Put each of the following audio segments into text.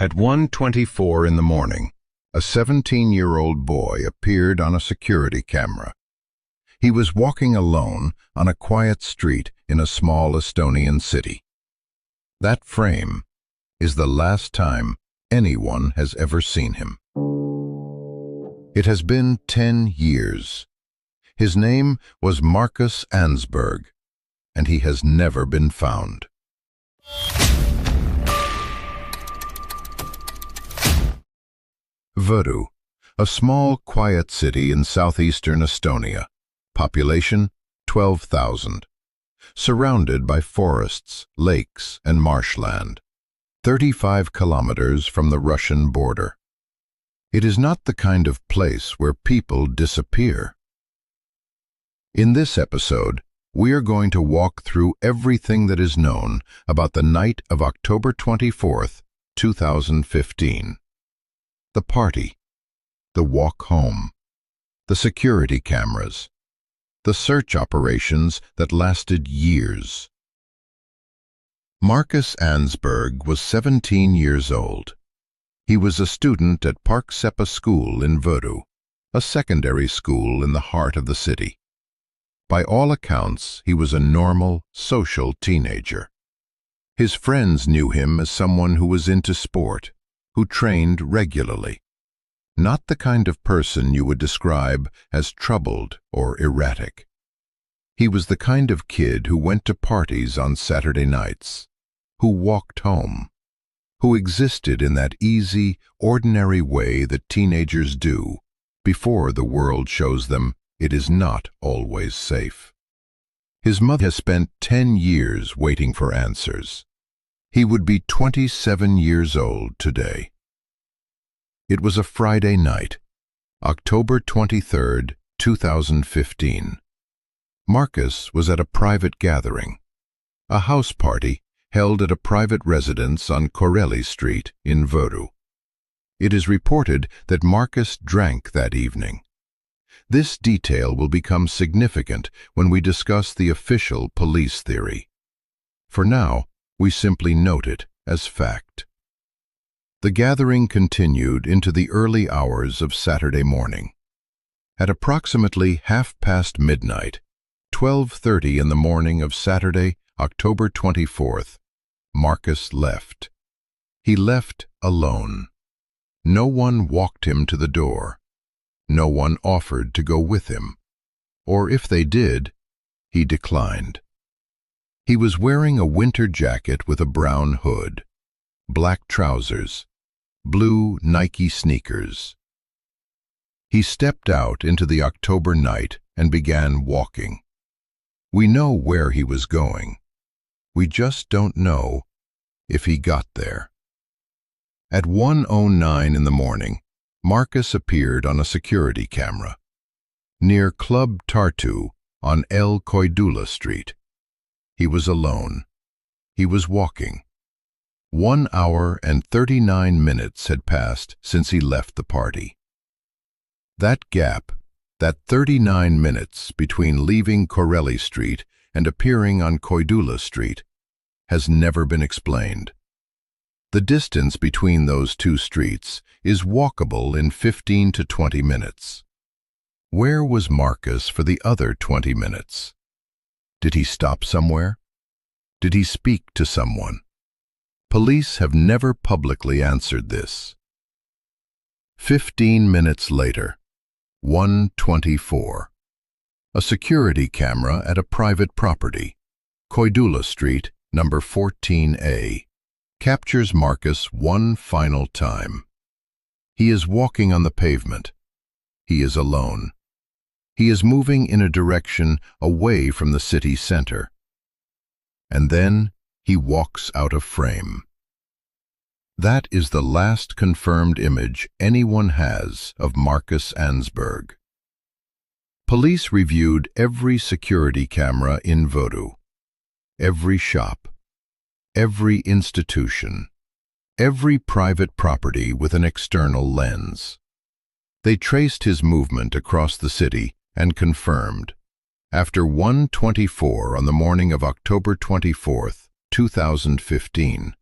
At 1:24 in the morning, a 17-year-old boy appeared on a security camera. He was walking alone on a quiet street in a small Estonian city. That frame is the last time anyone has ever seen him. It has been 10 years. His name was Markkus Ansberg, and he has never been found. Võru, a small, quiet city in southeastern Estonia, population 12,000, surrounded by forests, lakes, and marshland, 35 kilometers from the Russian border. It is not the kind of place where people disappear. In this episode, we are going to walk through everything that is known about the night of October 24th, 2015. The party, the walk home, the security cameras, the search operations that lasted years. Markkus Ansberg was 17 years old. He was a student at Parksepa School in Võru, a secondary school in the heart of the city. By all accounts, he was a normal, social teenager. His friends knew him as someone who was into sport, who trained regularly. Not the kind of person you would describe as troubled or erratic. He was the kind of kid who went to parties on Saturday nights, who walked home, who existed in that easy, ordinary way that teenagers do before the world shows them it is not always safe. His mother has spent 10 years waiting for answers. He would be 27 years old today. It was a Friday night, October 23rd, 2015. Markkus was at a private gathering, a house party held at a private residence on Koreli Street in Võru. It is reported that Markkus drank that evening. This detail will become significant when we discuss the official police theory. For now, we simply note it as fact. The gathering continued into the early hours of Saturday morning. At approximately midnight, 12:30 in the morning of Saturday, October 24th, Markkus left. He left alone. No one walked him to the door. No one offered to go with him. Or if they did, he declined. He was wearing a winter jacket with a brown hood, black trousers, blue Nike sneakers. He stepped out into the October night and began walking. We know where he was going. We just don't know if he got there. At 1:09 in the morning, Markkus appeared on a security camera near Club Tartu on El Koidula Street. He was alone. He was walking. 1 hour and 39 minutes had passed since he left the party. That gap, that 39 minutes between leaving Koreli Street and appearing on Koidula Street, has never been explained. The distance between those two streets is walkable in 15 to 20 minutes. Where was Markkus for the other 20 minutes? Did he stop somewhere? Did he speak to someone? Police have never publicly answered this. 15 minutes later, 1:24. A security camera at a private property, Koidula Street, number 14A, captures Markkus one final time. He is walking on the pavement. He is alone. He is moving in a direction away from the city center. And then he walks out of frame. That is the last confirmed image anyone has of Markkus Ansberg. Police reviewed every security camera in Võru, every shop, every institution, every private property with an external lens. They traced his movement across the city and confirmed, after 1:24 on the morning of October 24th, 2015,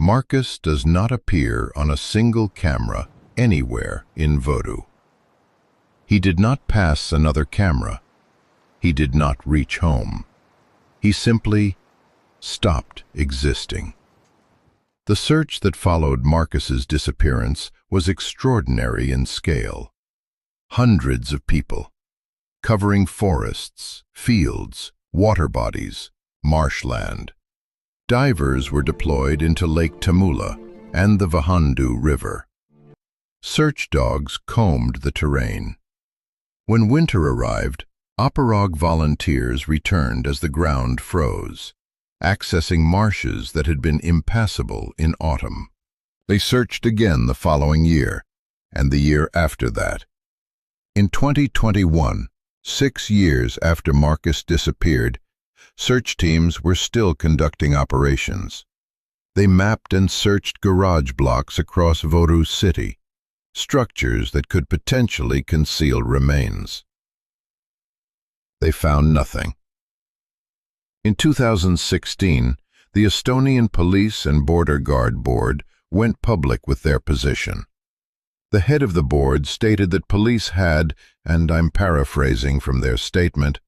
Markkus does not appear on a single camera anywhere in Vodou. He did not pass another camera. He did not reach home. He simply stopped existing. The search that followed Markkus's disappearance was extraordinary in scale. Hundreds of people, covering forests, fields, water bodies, marshland. Divers were deployed into Lake Tamula and the Vahandu River. Search dogs combed the terrain. When winter arrived, Operog volunteers returned as the ground froze, accessing marshes that had been impassable in autumn. They searched again the following year, and the year after that. In 2021, 6 years after Markkus disappeared, search teams were still conducting operations. They mapped and searched garage blocks across Vodou City, structures that could potentially conceal remains. They found nothing. In 2016, the Estonian Police and Border Guard Board went public with their position. The head of the board stated that police had, and I'm paraphrasing from their statement,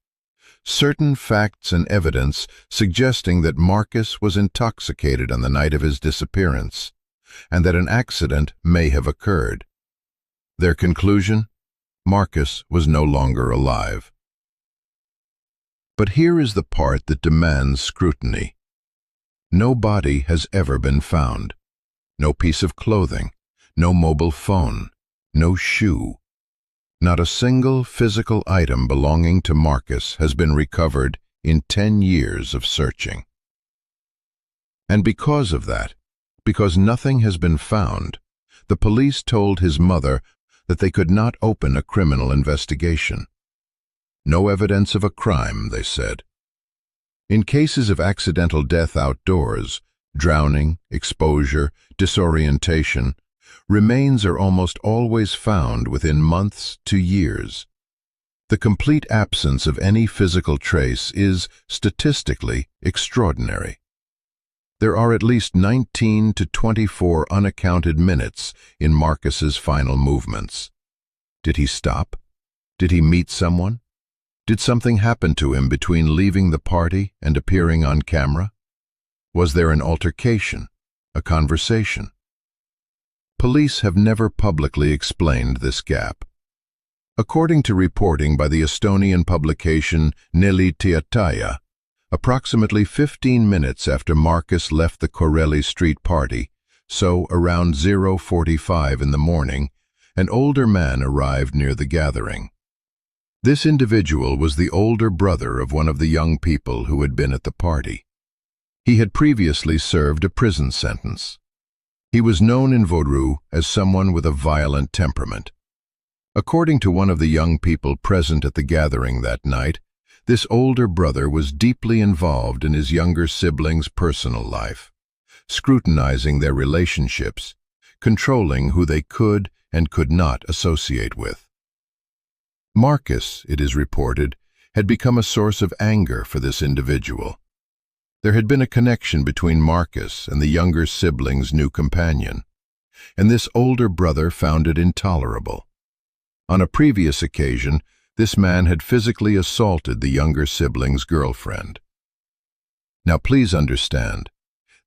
certain facts and evidence suggesting that Markkus was intoxicated on the night of his disappearance, and that an accident may have occurred. Their conclusion? Markkus was no longer alive. But here is the part that demands scrutiny. No body has ever been found. No piece of clothing, no mobile phone, no shoe. Not a single physical item belonging to Markkus has been recovered in 10 years of searching. And because of that, because nothing has been found, the police told his mother that they could not open a criminal investigation. No evidence of a crime, they said. In cases of accidental death outdoors, drowning, exposure, disorientation, remains are almost always found within months to years. The complete absence of any physical trace is, statistically, extraordinary. There are at least 19 to 24 unaccounted minutes in Markkus's final movements. Did he stop? Did he meet someone? Did something happen to him between leaving the party and appearing on camera? Was there an altercation, a conversation? Police have never publicly explained this gap. According to reporting by the Estonian publication Neli Teataja, approximately 15 minutes after Markkus left the Corelli Street party, so around 0:45 in the morning, an older man arrived near the gathering. This individual was the older brother of one of the young people who had been at the party. He had previously served a prison sentence. He was known in Vodou as someone with a violent temperament. According to one of the young people present at the gathering that night, this older brother was deeply involved in his younger siblings' personal life, scrutinizing their relationships, controlling who they could and could not associate with. Markkus, it is reported, had become a source of anger for this individual. There had been a connection between Markkus and the younger sibling's new companion, and this older brother found it intolerable. On a previous occasion, this man had physically assaulted the younger sibling's girlfriend. Now please understand,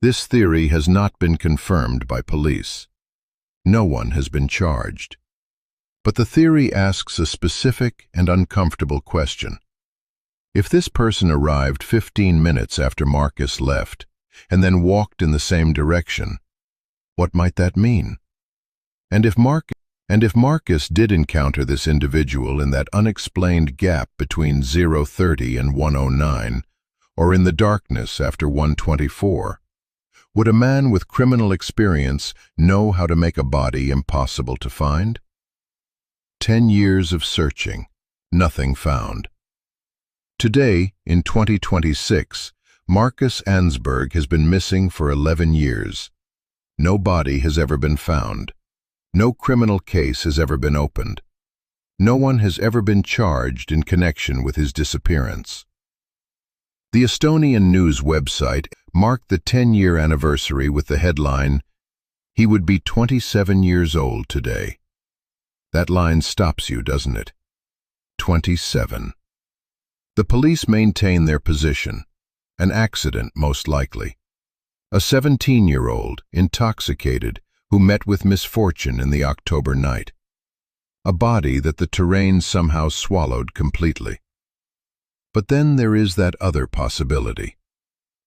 this theory has not been confirmed by police. No one has been charged. But the theory asks a specific and uncomfortable question. If this person arrived 15 minutes after Markkus left, and then walked in the same direction, what might that mean? And if Markkus did encounter this individual in that unexplained gap between 0:30 and 1:09, or in the darkness after 1:24, would a man with criminal experience know how to make a body impossible to find? 10 years of searching, nothing found. Today, in 2026, Markkus Ansberg has been missing for 11 years. No body has ever been found. No criminal case has ever been opened. No one has ever been charged in connection with his disappearance. The Estonian news website marked the 10-year anniversary with the headline, "He would be 27 years old today." That line stops you, doesn't it? 27. The police maintain their position. An accident, most likely. A 17-year-old, intoxicated, who met with misfortune in the October night. A body that the terrain somehow swallowed completely. But then there is that other possibility.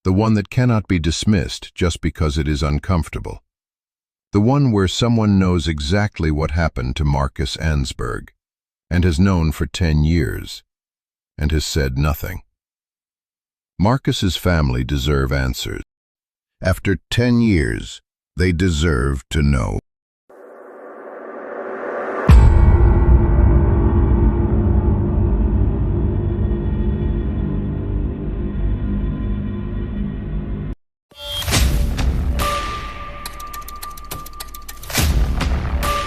The one that cannot be dismissed just because it is uncomfortable. The one where someone knows exactly what happened to Markkus Ansberg, and has known for 10 years, and has said nothing. Markkus's family deserve answers. After 10 years, they deserve to know.